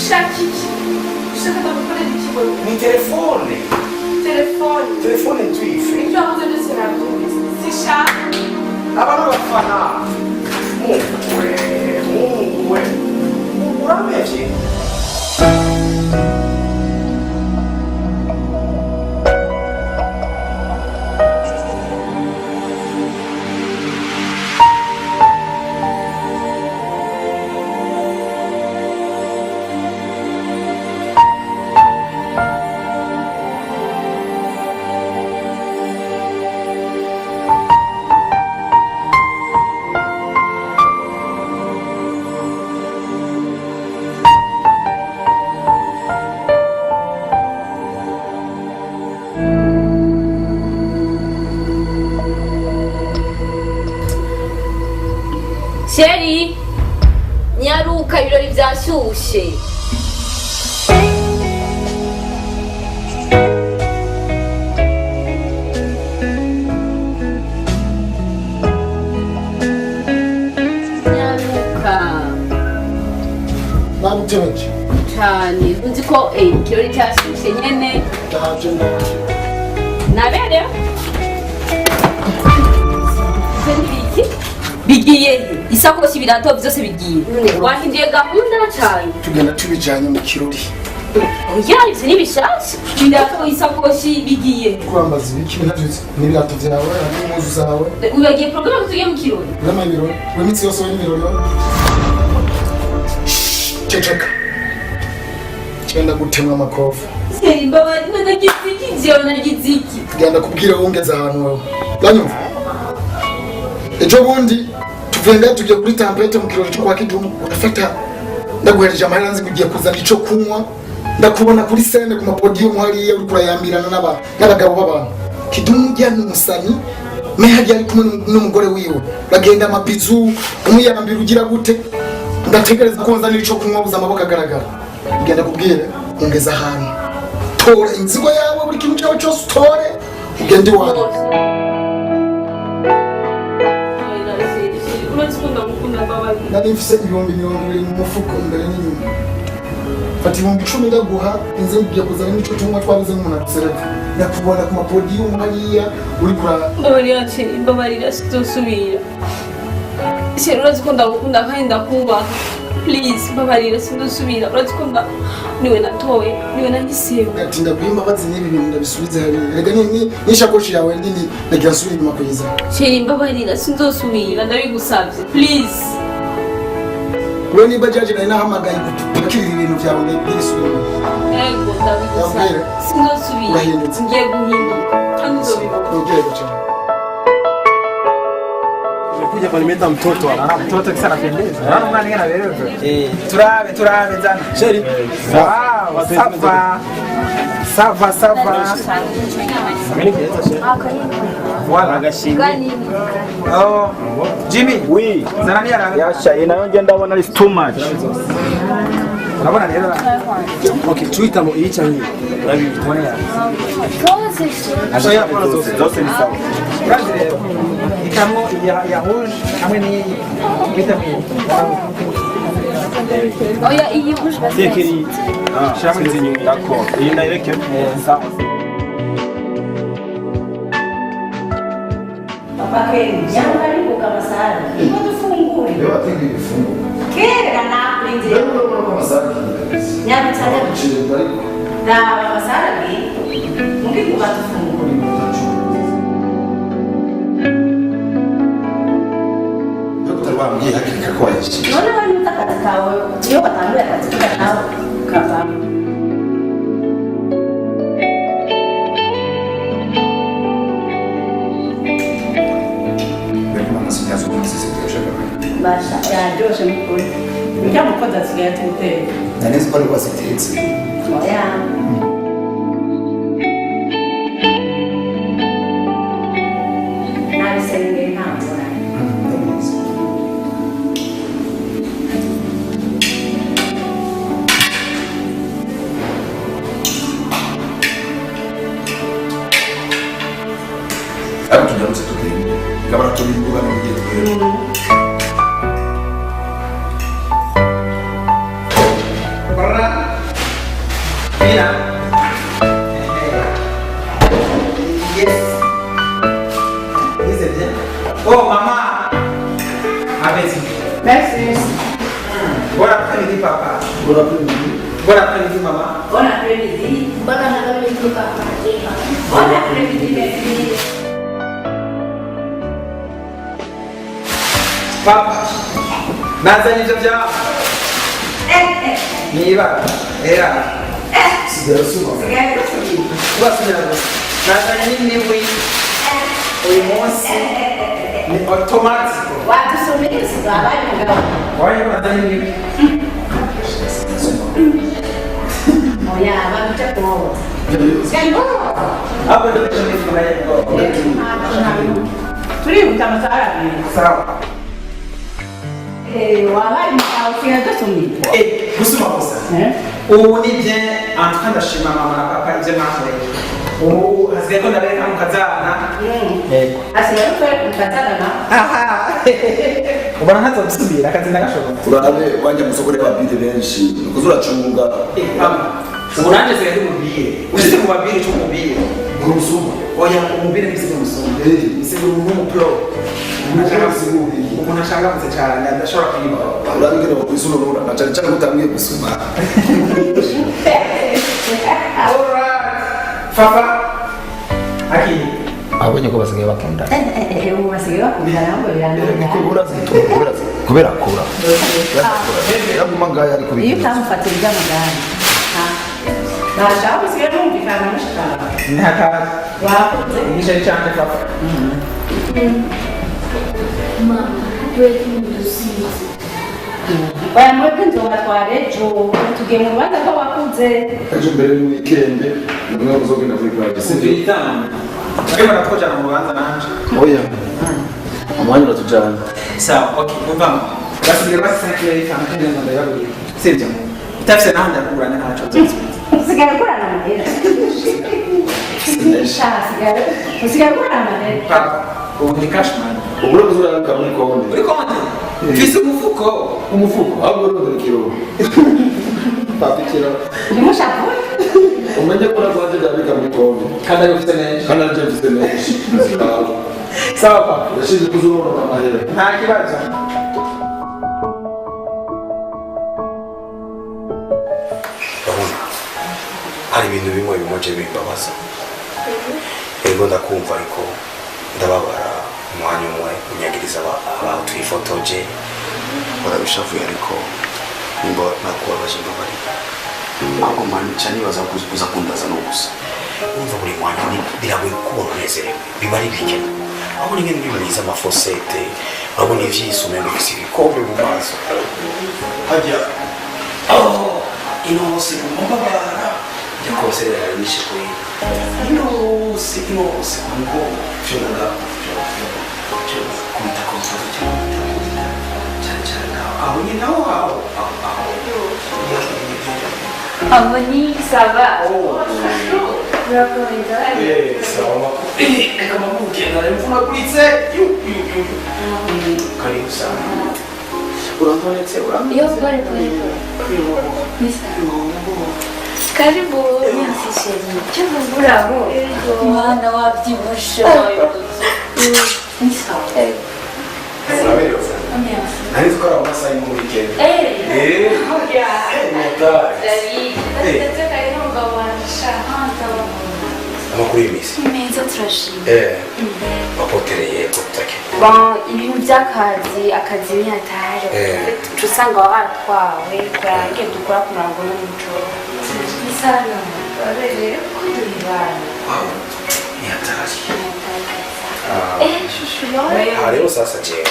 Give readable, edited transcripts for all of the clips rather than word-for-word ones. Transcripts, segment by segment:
Shaki. Shaka da fare di cibo. Mi telefoni. Telefoni. Telefoni in Twitter. Il gioco deve essere alto. Si sa. Ma non lo fa. Comunque. Puramente. Sheri, nyaruka ibirori byashyushye. Nyaruka. Namuteje. Cyane, uzi ko ikirori cyashyushye nyene. Ndaje ndaje. Nabere. Bigiye isakoshi birato byose bigiye wahindiye gahunda cyane Tugenda tubijanye mu kirori. oya ivyo ni bishasha birato isakoshi bigiye Kwambaza ibiki binavyo n'ibirato vyawe n'impuzu zawe. ubagiye programme tugiye mu kirori N'amabiro, imitsi yose y'ibirori. Ceceka. Genda gutemwa amakofi. seri mbabari nagiziki jewe nagiziki Genda kubwira wongeza ahantu wawe. Banyumva. Ejo bundi tuvenda tujye kuri tampete mu kirori cyo kwa Kidumu urafata ndaguhereje amahera nzi kugiye kuzana ico kunywa ndakubona kuri scene ku mapodium hariya uri kurayambirana n'abagabo b'abantu Kidumu jya n'umusani mehaje ari kumwe n'umugore wiwe bagenda amabizu umuyambira ugira gute ndategereza ko nzanira ico kunywa uza amaboko agaragara ugenda kubwire ongeza ahantu tora inzigo yawe buri kintu cyawe cyose utore ugende iwawe. Nari mfise ibihumbi 20 mu mufuko imbere n'inyuma. Fati ibihumbi 10 ndaguha inze ngiye kuzana n'ico cyumwa twabuze nk'umuntu adusereka. Ndakubona ku mapodium hariya uri kura. mbabarira sitosubira seri urazi ko ndagukunda kandi ndakubaha please mbabarira sindosubira urazi ko niwe natowe niwe nahisemo Ati ndaguhimba bazi n'ibi bintu ndabisubize hariya. Rega n'ishakoshi yawe nini nagira suri inyuma kuyiza. seri mbabarira sindosubira ndabigusabye please. Wewe ni bajaji na inahamagaye gupakira ibintu byawe n'ibisubire. Ego ndabigusabye sindosubira ngiye guhinduka kandi uzobibona. Ongera cyane. Kuja kulimeta mtoto hapa. Mtoto kisa anapendeza. Unaona mwana ngine anaelewa. Turabe zana. Sheri. Wow, sava. Mimi nikiweza sheri. Wala gashimi. Oh, Jimmy. Oui. Zana ni ara. Yasha inayonje ndabona is too much. Unabona ndio. Okay, tuita mo icha hii. Rabi tuone ya. Acha ya kwa zote ni sawa. Brazil. Ikamo ya rouge hamwe ni vitamine. Oya iyi rouge basi. Sekiri. Shamwe zinyu d'accord. Iyi naireke sawa. Papa Ken, jangan kali buka masalah. Kau tu fungul. Eu atendi fungo. Kira na aprende. Eu não vou passar aqui. Nyari saja. Tira daí. Dah masalah lagi. Mungkin buka tu fungul. Wambie hakika kwa hichi. Naona wani mtaka kau. Yo katamu ya katika kau. Kapa. Basta, ya Josh mkuu. Nikiwa mkoda sigara tute. Nanezi pale kwa siteti. Oya. Nani senge na bora. Hapo tunaruhusa tukeni. Kama tulikuwa na mjini. Bra. Mira. Yes. Is it bien? Oh, maman. Appétit. Merci. Bon après-midi, papa. Bon après-midi. Bon après-midi, maman. Bon après-midi. Bon après-midi, papa. Bon après-midi, merci. Papa. Nazani Jojo. Niba. Era. Sigara suma. Nazani ni wi. Wi mosi. Ni automatic. Watu someni sibabai ngao. Why Nazani ni? Moya bamuta ko. Sendo. Hapo ndio tunafurahi. Turi mtamasara ni. Sawa. Wallahi mtausia tusomeni. Kusema kosa. On est bien en train d'acheter maman na papa je m'appelle. Oh, aziko na leka mkazana. Asiya kwa mkatana na. Aha. Ubana hata kusubira akazinda gashoboka. Urabe wanje musokore babide benshi. Kuzura chunga. Uranje sende mubire. Usite kubabire cyo mubire. Kurusuma. Oya mubire bisige musumba. Bisige mu pro. Umuntu ashangamutse cyane adashobora kwiba. Urabe kene bakwisuna nura. Nachane cyane kutamwiye gusuma. Alright. Papa. Aki. Abonye ko basigaye bakunda. Basigaye bakundana ngo birangana. Kubera kura. Yaguma ngaya ari kubika. Iyo utamufatira iby'amagare. Nashaka basigaye bumvikana mushikana. Ntaka. Wakoze. Nishe cyane papa. Mama, wewe ndusizi. Oya mwebwe nzobatwara ejo tugiye mu rubanza rw'abakuze. Ejo mbere mu weekend nimwe muzogenda kuri kwa Gisebe. Sivitana. Kama nakoja na mwanza nanje. Oya. Amwanya natujana. Sawa, okay, mvamo. Basi ndio basi sana kile kama kile ndio ndio yako. Sivyo. Tafsiri nanda kula na hacho zote. Usigare kula na madera. Usigare kula na madera. Papa, ni cashman. Ubura kuzura kama niko onde. Uri konde? Fisi umufuko. Umufuko abo ndo kilo. Papi kilo. Ni mushapo. Umenye kuna kwaje dabi kama niko onde. Kada yofite neza. Kana je mfite neza. Sawa papa. Yashize kuzura na mahera. Nta kibazo. Hari ibintu bimwe bimoje bimbabaza. Ego ndakumva ariko ndababara umwanya umwe unyagiriza abantu twifotoje barabishavuye ariko nimba nakubabaje mbabari ako manica nibaza kuza kundaza no gusa umva buri mwanya biragoye kubona unezerewe biba ari bike aho ni ngene bimuriza amafosete abona ivyisume ngo bisi bikombe mu maso hajya ino hose kumubabara yakoserera nishe kuri inose ngo fyonga kumita konforo cyane aho ni naho Aboni saba. sawa kama mugenda mfuna kulitse karibu sana urantonetse Yo pole. Nisa. Karibu. Merci chérie. Tu bravo. Mwana wabyibushe. Nisa. Merci. nari tukora amasaha yo mu weekend amakuru y'imisi Meza turashimye. wapotereye gutake Bon, ibintu by'akazi, akazi ni hatari. Tusanga waratwawe, kurangiye dukora ku murongo n'umuco. Bisana. Barere ko duribana. ni hatari Shushu yoye. aha rero sasa jewe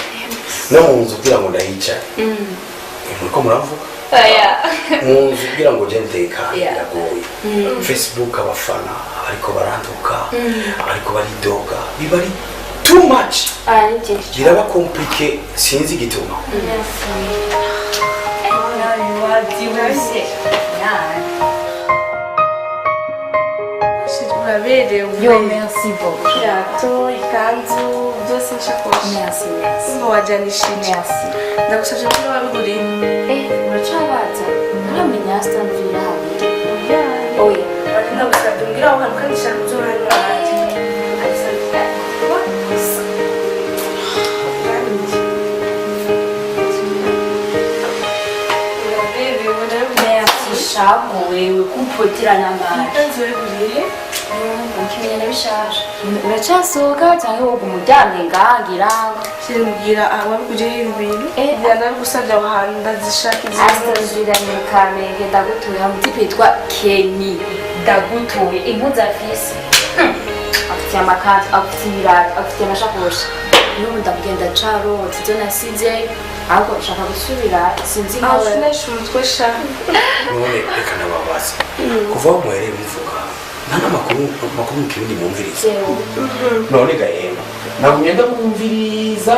no mu nzu kugira ngo ndahicara muriko muravuga Aya. mu nzu kugira ngo je ntekane biragoye Facebook abafana ariko baranduka ariko baridoga biba ari too much biraba compliqué sinzi igituma Yo, merci beaucoup. Yato, ikanzu, byose nshakoshi. Merci, merci. Ngo wajanishije. Merci. Ndagusabye ko wabiguriye. Uracabaza? Nturamenya asitanvira habiri oya ndagusabye mbwira aho hantu kandi shaka byo hano shago wewe kumpotera n'amazi nzoburiye ukimenya nabishaje uracasohoka cyangwa wowe umuryamye ngahangira simbwira abakuje ibintu byana gusabye aho hantu ndazishaka asitanvira Kamenge ndagutuye mutipe yitwa Kenny ndagutuye impuzu afise afite amakanzu afite ibirato afite amashakoshi n'ubu ndagenda carotse ibyo nasize ahubwo nshaka gusubira sinzi aho nkawe sinesha umutwe sha none reka nababaze kuva aho muhereye muvuga nta n'amakuru mu kirundi mwumviriza none gahema nagumye ndamwumviriza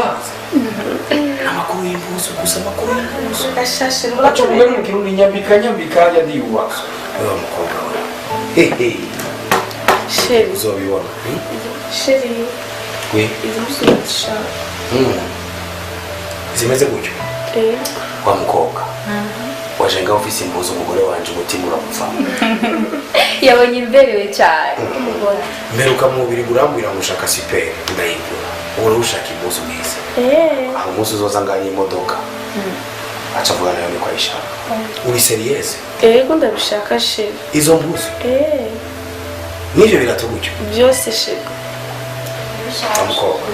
amakuru y'impuzu gusa amakuru y'impuzu gashashe aco mwe mu kirundi nyambika yadiubazo wewe mukobwa we hehe sheri uzobibona sheri we izi musubisha zimeze gutyo wa mukobwa waje ngaho ufise impuzu umugore wanje umutima urapfa yabonye imberewe cyane mperuka mu mubiri urambwira ngo ushaka siperi ndayigura ubu ushaka impuzu mwiza aho umunsi uzoza nganye imodoka aca avuga nayo niko ayishaka uri seriyeze ego ndabishaka sheri izo mpuzu n'ivyo birato gutyo byose sheri wa mukobwa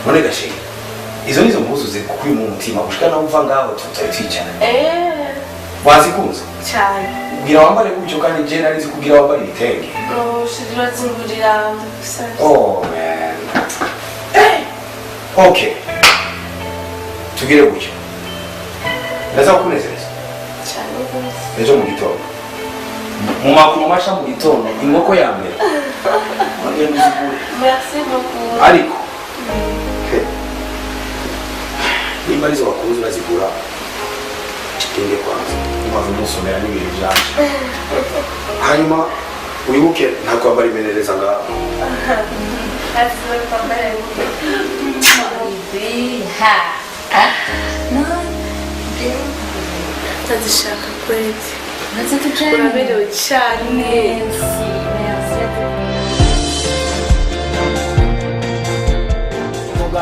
none gasheri izo nizo mpuzu zikuye mu mutima gushika naho uva ngaho tutari twicara wazikunze cyane bwira wambare gutyo kandi je nari zikugira wambare ibitenge sheri urazingurira oh man okay tugire gutyo ndaza kukunezereza cyane rwose ejo mu gitondo mu makuru masha mu gitondo inkoko ya mbere merci beaucoup ariko nimba arizo wakunze urazigura gende kwanza umaze umusomera n'ibintu byanje hanyuma wibuke nta kwambara imenereza ngaho ndazishaka kwezi uraberewe cyane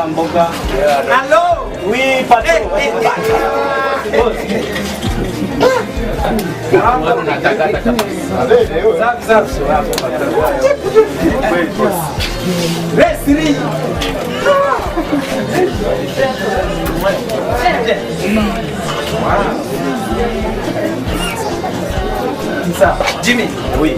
mboga allo oui patron Jimmy, oui.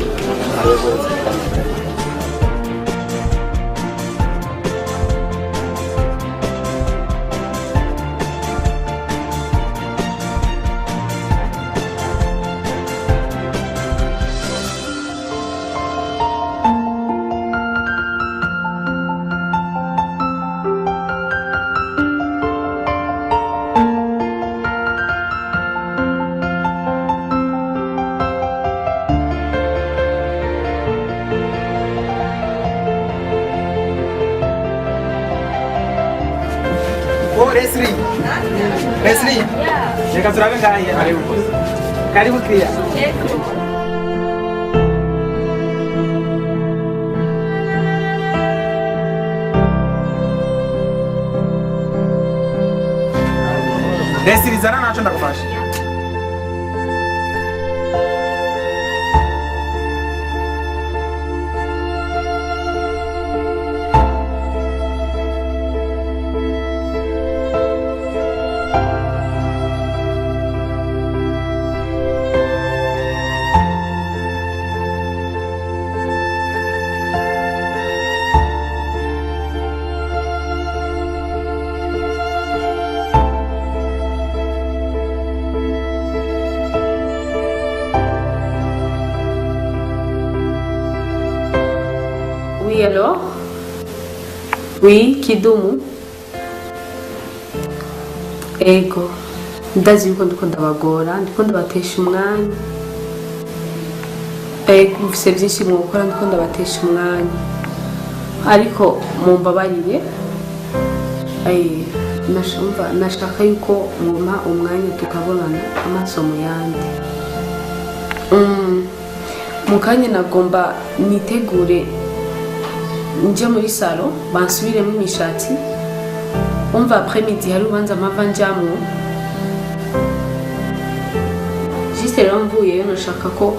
Leslie. Reka turabe ngahe karibu. Karibu pia. Leslie zana nacho ndakufasha. Oui, alors? Oui, Kidumu? Ego, ndazi yuko ndiko ndabagora, ndiko ndabatesha umwanya. Ego, mfise byinshi mu gukora ndiko ndabatesha umwanya. Ariko mumbabarire, nashaka yuko mumpa umwanya tukabonana amaso mu yandi. Mu kanya nagomba nitegure nje muri salo bansubiremo imishatsi. Umva après midi hari ubanza mpava njamwo. Juste rero mvuyeyo nashaka ko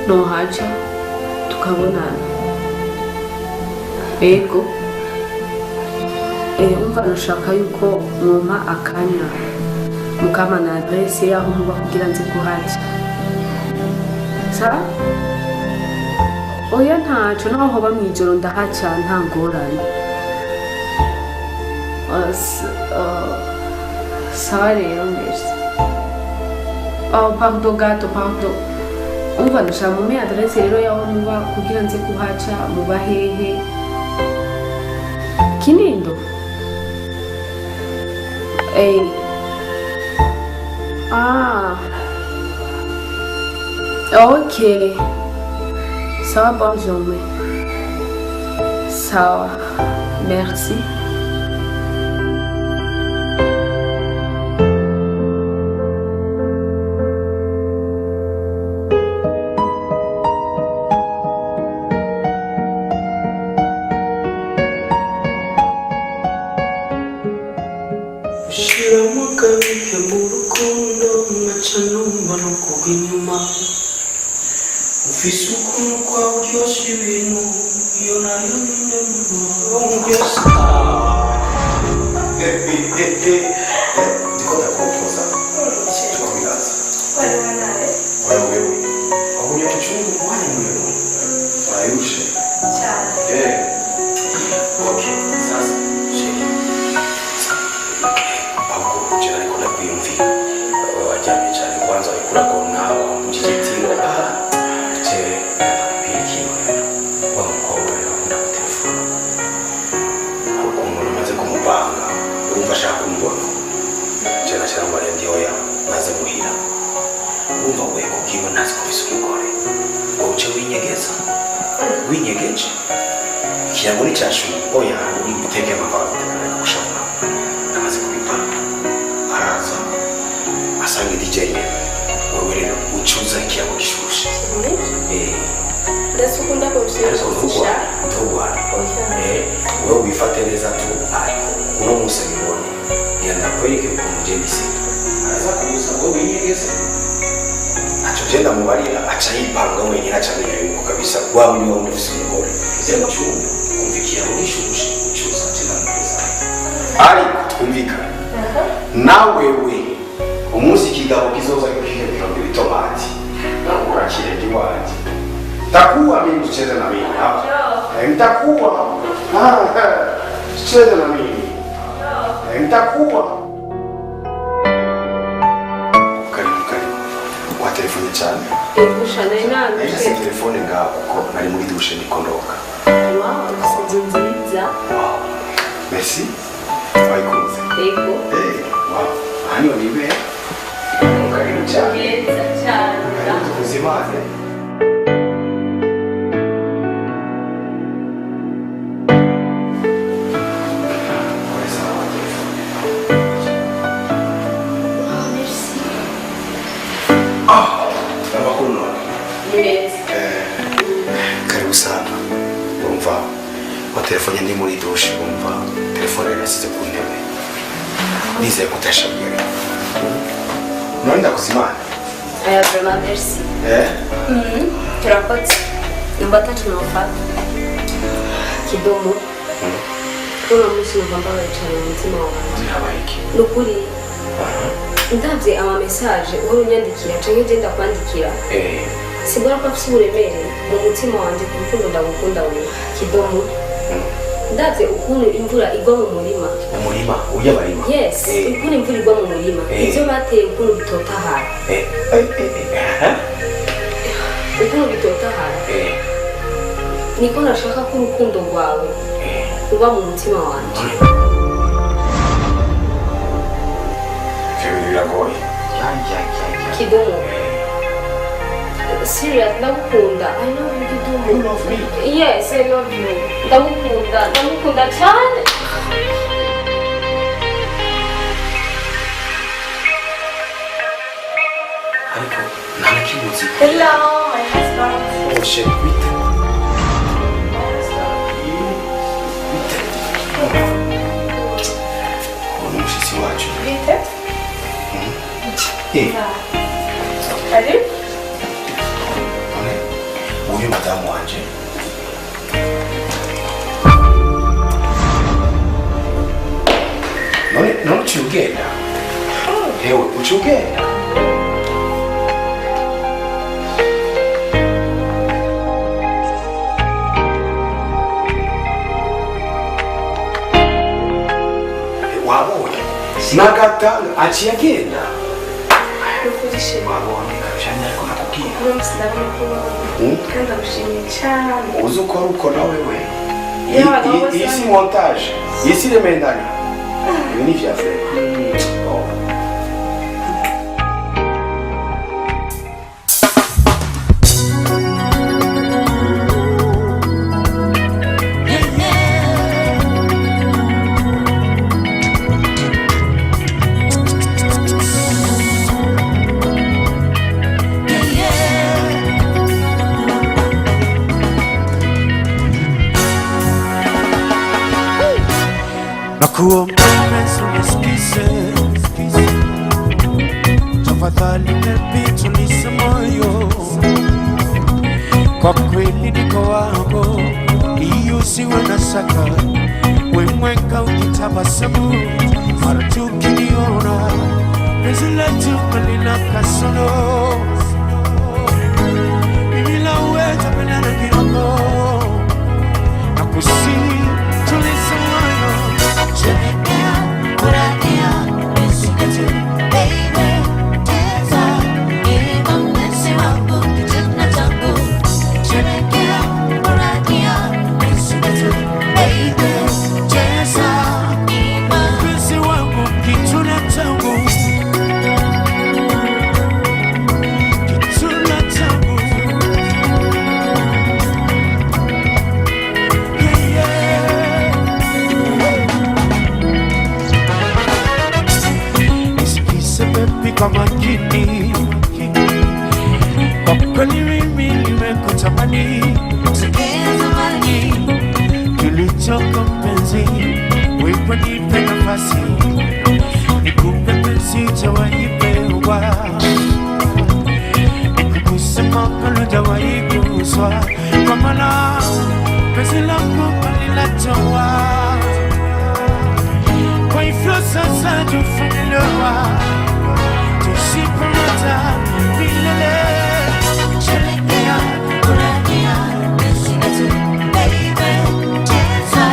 nohaca tukabonana. Ego. Umva nashaka yuko mumpa akanya mukama na adresse yaho muba kugira nze kuhaca. Sa? Oya ntaco naho hoba mwijoro ndahaca nta ngorane. Sawa rero merci. Pardon gato, pardon. Umva nashaka mumpe adresse rero yaho muba kugira nze kuhaca muba hehe. Kinindo? Ok. Ça va, bonne journée. Ça va. Merci. Ndavye ama message uhora unyandikira canke genda kwandikira simbona ko afise uburemere mu mutima wanje ku rukundo ndagukunda wewe kidomo. Ndavye ukuntu imvura igwa mu murima uya barima yes ukuntu imvura igwa mu murima ivyo bateye ukuntu bitotahara ukuntu bitotahara niko nashaka ko urukundo rwawe ruba mu mutima wanje. Kidomo. Serious, ndagukunda. I love you, Kidomo. You love me? Yes, I love you. Ndagukunda cyane. ariko nanakimuzi. Hello, my husband. Oh shit, bite. Ono mushitsi wacu. Bite? Ari? Uyu madamu wanje. None uciugenda. Ewe, uciugenda. Wabonye? Nagatanga aciye agenda. Nukuri Wabonye kabishanya ariko nakubwiye. Uramutse ndabona ko kandi ndagushimiye cyane. Uzi ukora uko nawe we. Yeah, Iyi si montage. Iyi si remendanya. Ibi ni vya frere. Nakuomba mpenzi unisikize, tafadhali baby tuliza moyo, kwa kweli niko wako, iyo usiwe na shaka, wemweka ukitabasamu, mara tu ukiniona, penzi letu halina kasoro, mimi na wewe tupendana kidogo, nakusihi tuliza moyo. Kwa makini, kwa kweli mimi nimekutamani, kilichoko mpenzi, wewe nipe nafasi, nikupe penzi jawahi pewa, nikuguse moyo jawahi guswa, kwa maana penzi langu halilatoa, kwa hivyo sasa tufanye ndoa. Tusipomata milele, sherehekea, furahia, penzi letu, baby, cheza,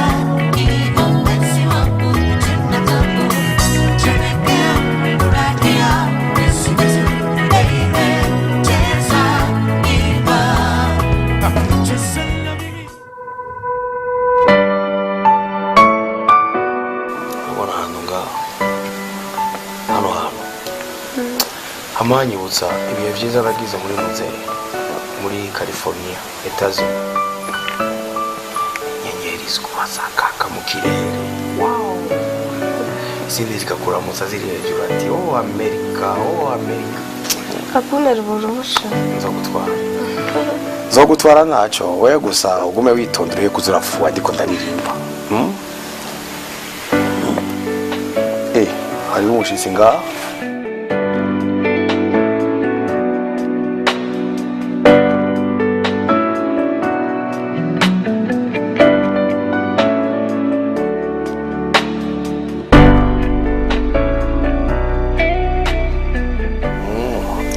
hivyo penzi wangu, tunatabu. Sherehekea, furahia, penzi letu, baby, cheza, hivyo. Cheza na mimi. Abona hano ngaho. Hano hano. Amanyibutsa ibihe byiza nagize muri California, Etats-Unis. Nyenyeri zikubasakaka mu kirere. Wow. Izindi zikakuramutsa ziri hejuru ati oh America, oh America. Hakuna ruburusha. Nzogutwara naco, we gusa ugume witondere kuzura fuwa ndiko ndaririmba. Hari umushitsi ngaho.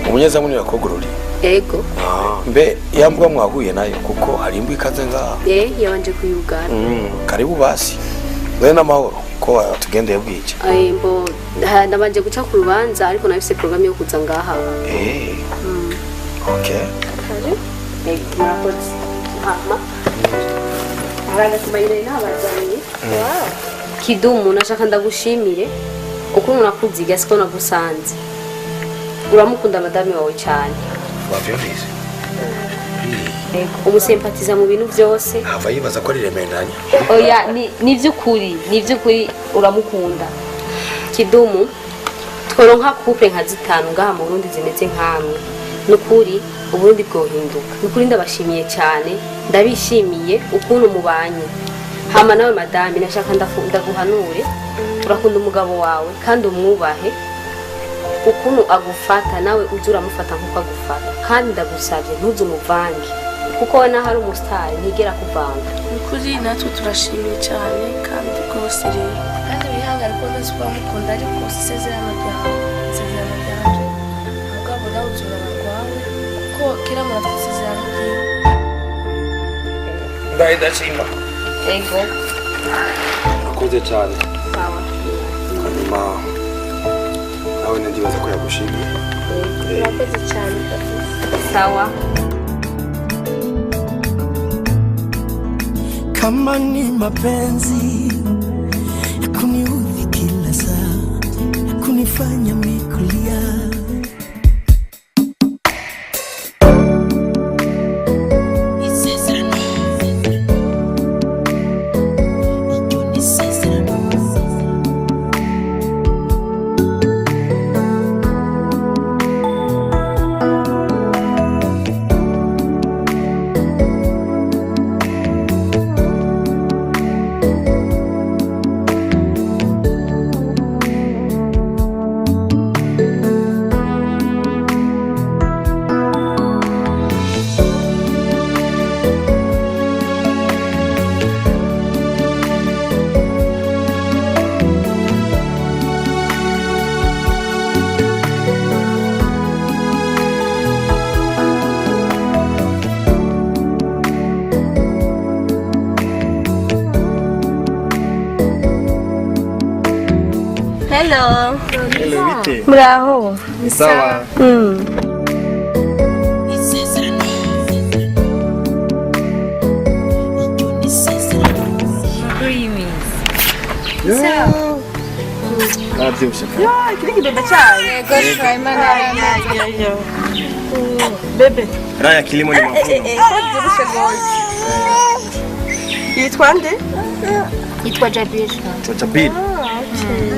Umunyeza munira kogorori. Ego. Mbe yambwa mwahuye nayo kuko hari imbwa ikaze ngaha. Yabanje kuyugana. Karibu basi. Wewe na mahoro ko tugendeye bwije. Mbo ndabanje guca ku rubanza ariko nafise program yo kuza ngaha. Okay. Kare. Murakoze. Mama. Muranga kubayire n'abazanye. Wow. Kidumu nashaka ndagushimire. Ukuntu nakuziga siko nagusanze. Uramukunda madame wawe cyane. Wavyumvise? Umusempatiza mu bintu byose. Hava yibaza ko riremendanya. Oya ni byukuri uramukunda. Kidumu tworonka couple nka zitanu ngaha mu Burundi zimeze nkamwe nukuri Uburundi bwohinduka nukuri ndabashimiye cyane ndabishimiye ukuntu mubanye hama nawe madame nashaka ndaguhanure urakunda umugabo wawe kandi umwubahe ukuntu agufata nawe uzura mufata nkuko agufata kandi ndagusabye ntuzumuvange kuko we naho ari umusitari ntigera kuvanga nukuri natwe turashimiye cyane kandi rwose rero kandi wihangane ko wese uramukunda ariko isezerano ryanje mugabo nawe uzurana rwawe kuko kera murafite isezerano ryiwe ndahidashima ego urakoze cyane sawa hanyuma nawe ndibaza ko yagushimiye urakoze cyane sawa kama ni mapenzi ya kuniudhi kila saa, ya kunifanya mikulia. Isezerano, iyo ni isezerano. Hello. Hello, bite? Muraho. Ni sawa. Isezerano, iyo ni isezerano. Nabyibushe. kiri kibebe cyane bebe Raya kilimo ni mavuno. byibushe gose yitwa nde Yitwa Jabir. Chocha pili.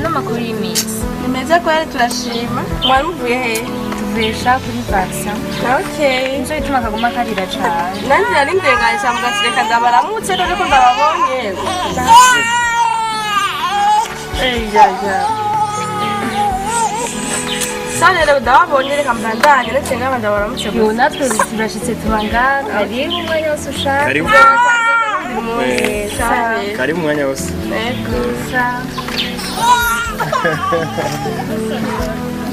N'amakuru y'iminsi. ni meza ko yari turashima mwari muvuye he Tuvuye kuri vaccine. okay Nizo bituma kaguma karira cyane. nanjye nari ndenganyije mugasireka ndabaramutse dore ko ndababonye sane rero ndababonye reka mbandanye ndetse nk'aba ndabaramutse Yo natwe turashitse tubanga karibu umwanya wose ushaka. Karibu. Karibu mwanya wose.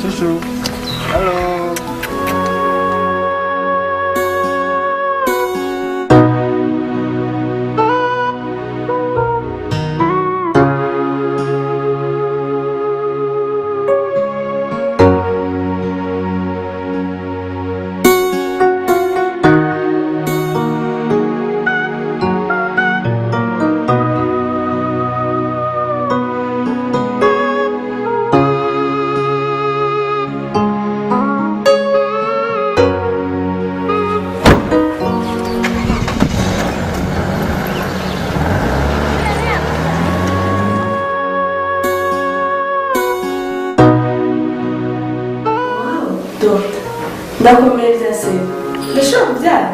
Shushu. Hello. ndakomereza se ndashobora kubyara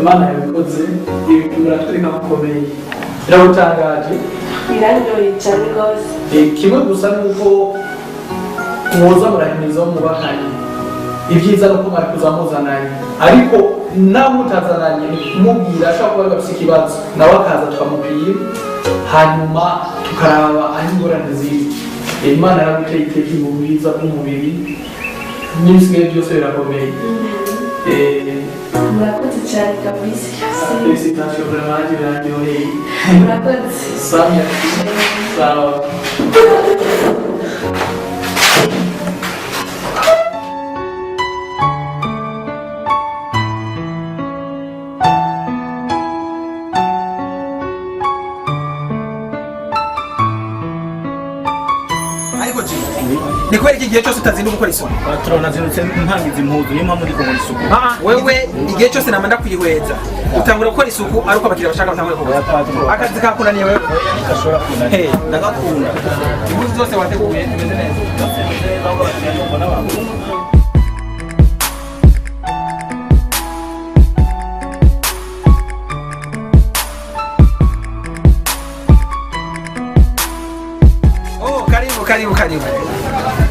Imana yabikoze ibintu biratwereka ko akomeye biragutangaje birandyoheye cyane rwose kimwe gusa ni uko muza murahimirizaho mubakanye ibyiza ni uko mwari kuzamuzananye ariko nawe mutazananye ni kumubwira ashobora kuba afite ikibazo nawe akaza tukamupima hanyuma tukaraba aho ingorane ziri Imana yaraguteye iteka mu bwiza bw'umubiri n'ibisigaye byose birakomeye murakoze cyane kabisa felicitations vraiment biraryoheye murakoze Samia sawa niko kubera iki gihe cyose utazinduka ukora isuku turabona zinutse ntangiza impuzu niyo mpamvu ndi gukora isuku wewe igihe cyose namanda kuyihweza utangura gukora isuku ariko abakiriya bashaka batangura kubona akazi kakunaniye wewe gashobora kunaniye hey ndagakunda impuzu zose wateguye imeze neza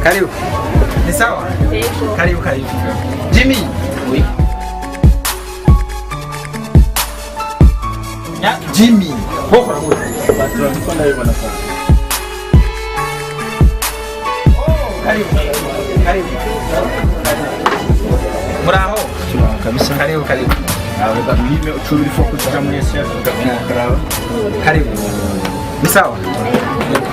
Karibu. Ni sawa? Karibu. Jimmy. Oui. Ya, Jimmy. Bokora gute? batura ndikunda bibona kwa Karibu. Muraho. kabisa Karibu. abega mime ucubiri focus muri SF karaba Karibu. Ni sawa?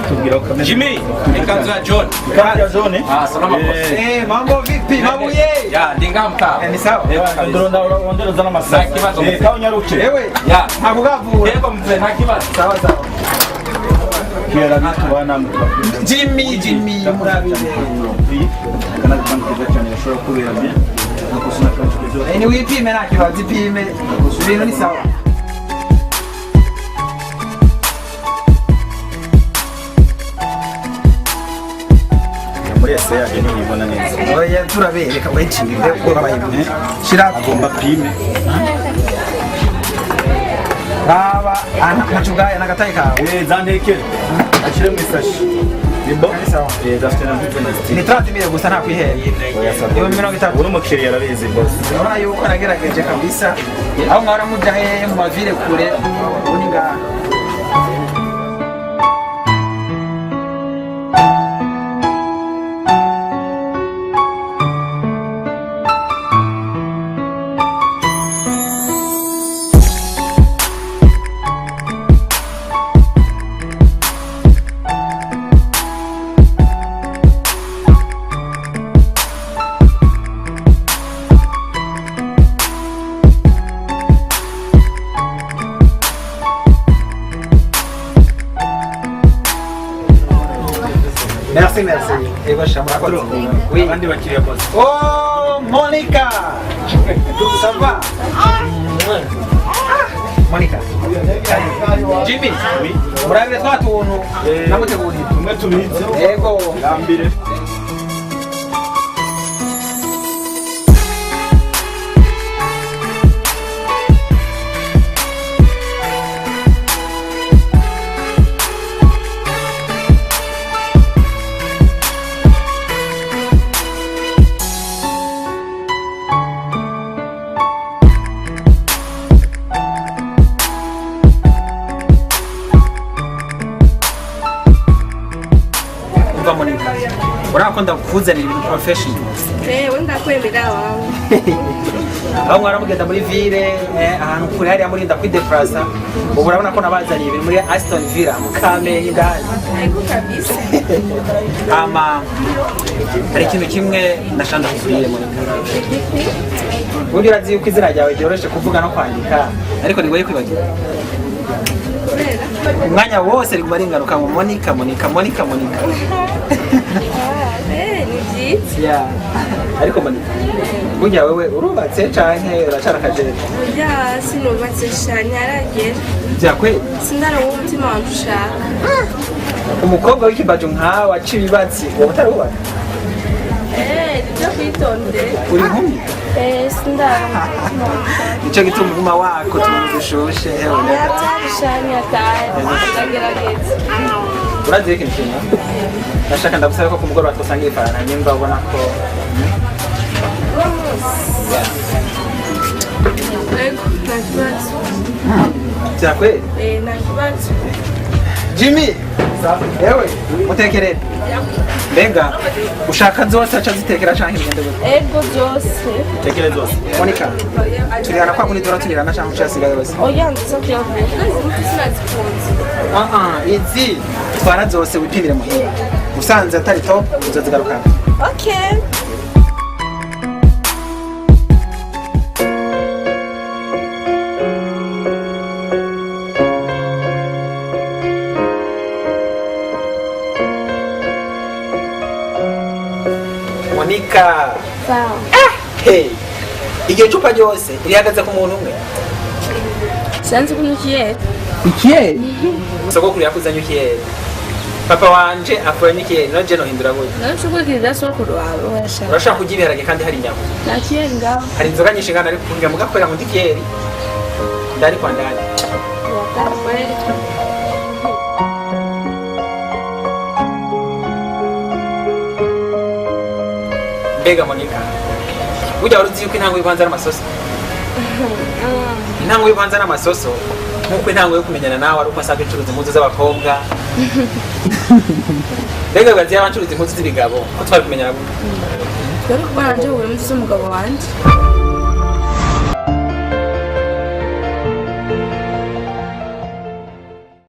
tubwira ko kameze Jimmy, ikanzu ya John. kaya zone Salama boss. Mambo vipi? Mabuye. Ya, ndingamka. Ni sawa? ndonda urondera zana masaka Nta kibazo. kawo nyaruke Ewe. Ya. Hakugavura. Yego mzee, nta kibazo. Sawa. kera bitubana mu Jimmy murabize. kana kubankiza cyane yashobora kubera bien nakusuna kantu kizo Ni wipime nta kibazo ipime. Ibintu ni sawa. muri ese yaje ni ibona neza Oya turabereka wecindire ko babayibone. Shira agomba pime baba anachugaya nakataye kawe. zandeke akire mu isashi nimbo Sawa. dafite na mvuze Ni 30 gusa nta kwihera. Iyo 30. uri umukiriya arabizi boss Urabona yuko nagerageje kabisa. Aho mwara mujahe mu mavire kure uni ngaha. Merci. Ego shamura. Oui. abandi bakiriya boss Oh, Monica. Ça va? Monica. Jimmy. Oui. Murabire twa tuntu namuteguriye. tumwe tubize Ego. gambire Umva Monica. Urako ndakuzanira ibintu professional. Wenda kwemera wawe. Aho mwara mugenda muri ville ahantu kuri hariya muri nda kwideplaza. Ubu urabona ko nabazaniye ibintu muri Aston Villa mu Kamenge indani. Ego kabisa. Hari ikintu kimwe ndashanda kubwira Monica. Ubundi urazi yuko izina ryawe ryoroshe kuvuga no kwandika ariko nigoye kwibagira. Umwanya wose riguma ringaruka mu Monica. Ni byiza. Yeah. Ariko Monica, burya wewe urubatse canke uracara kajere? Burya sinubatse cyane aragera. Byakwe Sindara umutima wanjye ushaka. umukobwa w'ikibajo nkawe aciye ibatsi wowe utarubaka? Nibyo kwitondera. Uri nkumi? Sindara. Nicyo gituma uguma wako tumugushoshe hewe. Yabyarishanya kandi ndagerageza. Urazi ikintu kimwe? Ndashaka ndagusaba ko kumugoroba twasanga ifaranga nyimba ubona ko Ego nta kibazo. byakwe. Nta kibazo. Jimmy, ewe mutekerere. Mbega ushaka zose aca zitekera canke bigende gute? Ego byose. tekere zose Monica, turihana kwa kuni dora turihana canke ucasigaye wese? Oya ndetse kuyavuye. Sinazikunze. Izi twara zose wipimire muhira. Usanze atari top uzozigarukana. Okay. Hey, iryo cupa ryose rihagaze ku muntu umwe. Sanze kunywa ikiyeri. Ikiyeri? Sogokuru yakuzanye ikiyeri. Papa wanje akora n'ikiyeri, no je no hindura gute. Nashukuriza sokuru wawe urashaka. Urashaka kurya ibiharage kandi hari inyama. Nta kiyeri ngaho. Hari inzoga nyinshi ngana ariko kugira mugakorera ngo ndikiyeri. Ndari kwa ndani. Mbega Monica, burya wari uzi yuko intango y'ibanza n'amasoso? Intango y'ibanza n'amasoso nk'uko intango yo kumenyana nawe ari uko asanga incuruzi impuzu z'abakobwa. Mbega bwazi y'abancuruzi impuzu z'ibigabo ko twari kumenyana gute? Twari kubana nje buri munsi z'umugabo wanje.